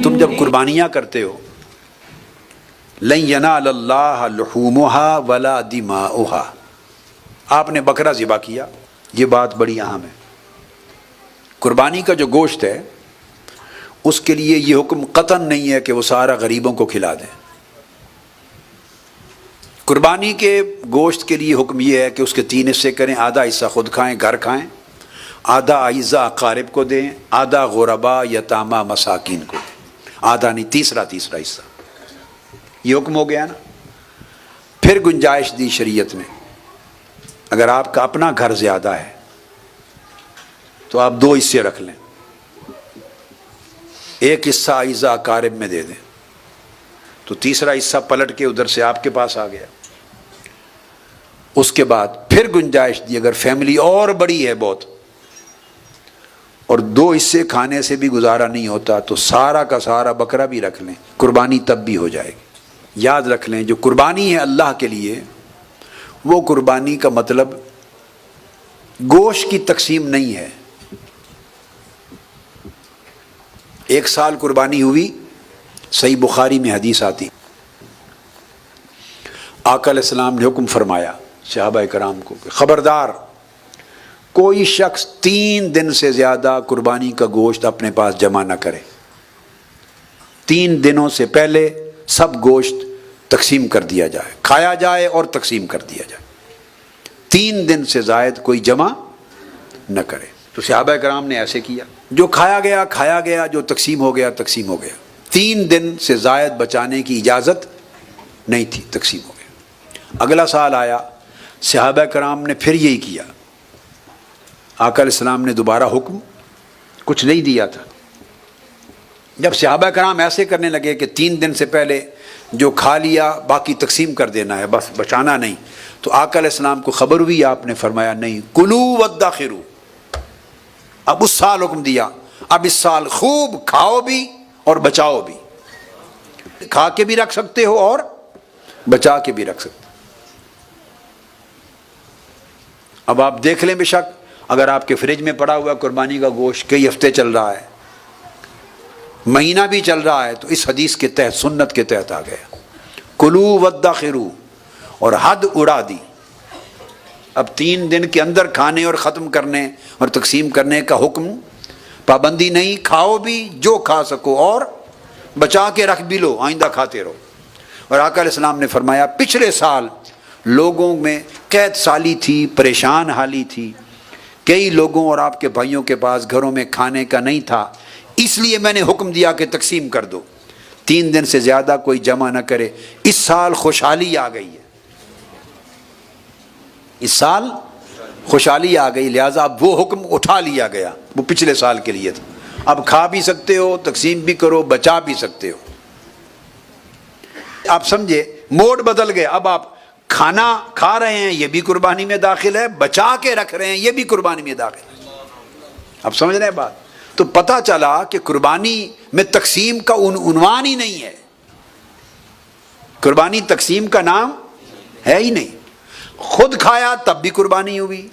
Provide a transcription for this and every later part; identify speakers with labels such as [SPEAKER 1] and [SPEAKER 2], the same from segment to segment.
[SPEAKER 1] تم جب قربانیاں کرتے ہو لن ینال اللہ لحومہا ولا دماؤہا، آپ نے بکرا ذبح کیا، یہ بات بڑی اہم ہے۔ قربانی کا جو گوشت ہے اس کے لیے یہ حکم قطعاً نہیں ہے کہ وہ سارا غریبوں کو کھلا دیں۔ قربانی کے گوشت کے لیے حکم یہ ہے کہ اس کے 3 حصے کریں، آدھا حصہ خود کھائیں، گھر کھائیں، آدھا اعزا اقارب کو دیں، آدھا غربا یتامہ مساکین کو دیں، آدھا نہیں، تیسرا حصہ۔ یہ حکم ہو گیا نا۔ پھر گنجائش دی شریعت نے، اگر آپ کا اپنا گھر زیادہ ہے تو آپ 2 حصے رکھ لیں، ایک حصہ اعزا اقارب میں دے دیں، تو تیسرا حصہ پلٹ کے ادھر سے آپ کے پاس آ گیا۔ اس کے بعد پھر گنجائش دی، اگر فیملی اور بڑی ہے بہت اور 2 حصے کھانے سے بھی گزارا نہیں ہوتا تو سارا کا سارا بکرا بھی رکھ لیں، قربانی تب بھی ہو جائے گی۔ یاد رکھ لیں جو قربانی ہے اللہ کے لیے، وہ قربانی کا مطلب گوشت کی تقسیم نہیں ہے۔ ایک سال قربانی ہوئی، صحیح بخاری میں حدیث آتی، آقا علیہ السلام نے حکم فرمایا صحابہ کرام کو کہ خبردار کوئی شخص 3 دن سے زیادہ قربانی کا گوشت اپنے پاس جمع نہ کرے۔ 3 دنوں سے پہلے سب گوشت تقسیم کر دیا جائے، کھایا جائے اور تقسیم کر دیا جائے۔ 3 دن سے زائد کوئی جمع نہ کرے۔ تو صحابہ کرام نے ایسے کیا، جو کھایا گیا، جو تقسیم ہو گیا 3 دن سے زائد بچانے کی اجازت نہیں تھی، تقسیم ہو گیا۔ اگلا سال آیا، صحابہ کرام نے پھر یہی کیا، آقا علیہ السلام نے دوبارہ حکم کچھ نہیں دیا تھا۔ جب صحابہ کرام ایسے کرنے لگے کہ 3 دن سے پہلے جو کھا لیا باقی تقسیم کر دینا ہے، بس بچانا نہیں، تو آقا علیہ السلام کو خبر ہوئی، آپ نے فرمایا نہیں، کلو وادخروا۔ اب اس سال حکم دیا، اب اس سال خوب کھاؤ بھی اور بچاؤ بھی، کھا کے بھی رکھ سکتے ہو اور بچا کے بھی رکھ سکتے ہو۔ اب آپ دیکھ لیں، بے شک اگر آپ کے فریج میں پڑا ہوا قربانی کا گوشت کئی ہفتے چل رہا ہے، مہینہ بھی چل رہا ہے، تو اس حدیث کے تحت، سنت کے تحت آ گیا، کلو وادخروا، اور حد اڑا دی۔ اب 3 دن کے اندر کھانے اور ختم کرنے اور تقسیم کرنے کا حکم، پابندی نہیں، کھاؤ بھی جو کھا سکو اور بچا کے رکھ بھی لو، آئندہ کھاتے رہو۔ اور آقا علیہ السلام نے فرمایا پچھلے سال لوگوں میں قحط سالی تھی، پریشان حالی تھی، کئی لوگوں اور آپ کے بھائیوں کے پاس گھروں میں کھانے کا نہیں تھا، اس لیے میں نے حکم دیا کہ تقسیم کر دو، 3 دن سے زیادہ کوئی جمع نہ کرے۔ اس سال خوشحالی آ گئی ہے، اس سال خوشحالی آ گئی، لہٰذا اب وہ حکم اٹھا لیا گیا، وہ پچھلے سال کے لیے تھا۔ اب کھا بھی سکتے ہو، تقسیم بھی کرو، بچا بھی سکتے ہو۔ آپ سمجھے، موڈ بدل گئے، اب آپ کھانا کھا رہے ہیں یہ بھی قربانی میں داخل ہے، بچا کے رکھ رہے ہیں یہ بھی قربانی میں داخل ہے۔ اب سمجھ رہے ہیں بات؟ تو پتہ چلا کہ قربانی میں تقسیم کا عنوان ہی نہیں ہے، قربانی تقسیم کا نام ہے ہی نہیں۔ خود کھایا تب بھی قربانی ہوئی،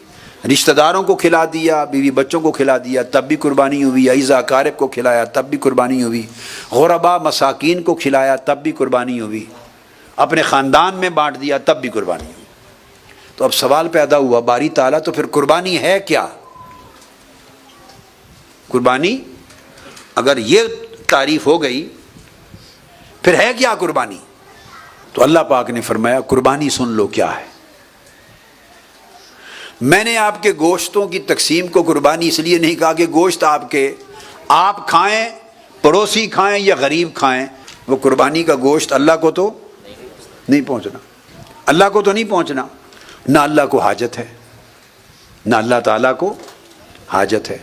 [SPEAKER 1] رشتہ داروں کو کھلا دیا، بیوی بچوں کو کھلا دیا تب بھی قربانی ہوئی، اعزا اقارب کو کھلایا تب بھی قربانی ہوئی، غربا مساکین کو کھلایا تب بھی قربانی ہوئی، اپنے خاندان میں بانٹ دیا تب بھی قربانی ہوئی۔ تو اب سوال پیدا ہوا، باری تعالیٰ تو پھر قربانی ہے کیا؟ قربانی اگر یہ تعریف ہو گئی پھر ہے کیا قربانی؟ تو اللہ پاک نے فرمایا قربانی سن لو کیا ہے۔ میں نے آپ کے گوشتوں کی تقسیم کو قربانی اس لیے نہیں کہا کہ گوشت آپ کھائیں، پڑوسی کھائیں یا غریب کھائیں، وہ قربانی کا گوشت اللہ کو تو نہیں پہنچنا، اللہ کو تو نہیں پہنچنا، نہ اللہ کو حاجت ہے، نہ اللہ تعالیٰ کو حاجت ہے۔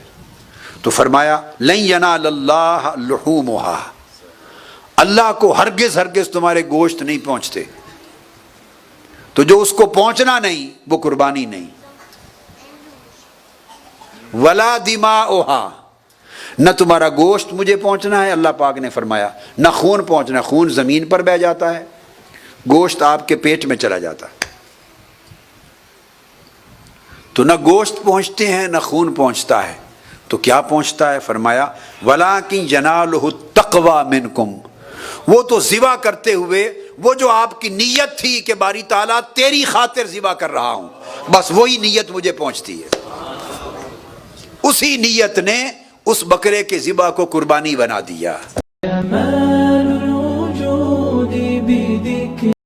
[SPEAKER 1] تو فرمایا لن ینال اللہ لحومہا، اللہ کو ہرگز تمہارے گوشت نہیں پہنچتے، تو جو اس کو پہنچنا نہیں وہ قربانی نہیں۔ ولا دماؤہا، نہ تمہارا گوشت مجھے پہنچنا ہے، اللہ پاک نے فرمایا، نہ خون پہنچنا، خون زمین پر بہہ جاتا ہے، گوشت آپ کے پیٹ میں چلا جاتا ہے۔ تو نہ گوشت پہنچتے ہیں نہ خون پہنچتا ہے، تو کیا پہنچتا ہے؟ فرمایا وَلَٰكِن يَنَالُهُ التَّقْوَىٰ مِنْكُمْ، وہ تو ذبح کرتے ہوئے وہ جو آپ کی نیت تھی کہ باری تعالیٰ تیری خاطر ذبح کر رہا ہوں، بس وہی نیت مجھے پہنچتی ہے، اسی نیت نے اس بکرے کے ذبح کو قربانی بنا دیا۔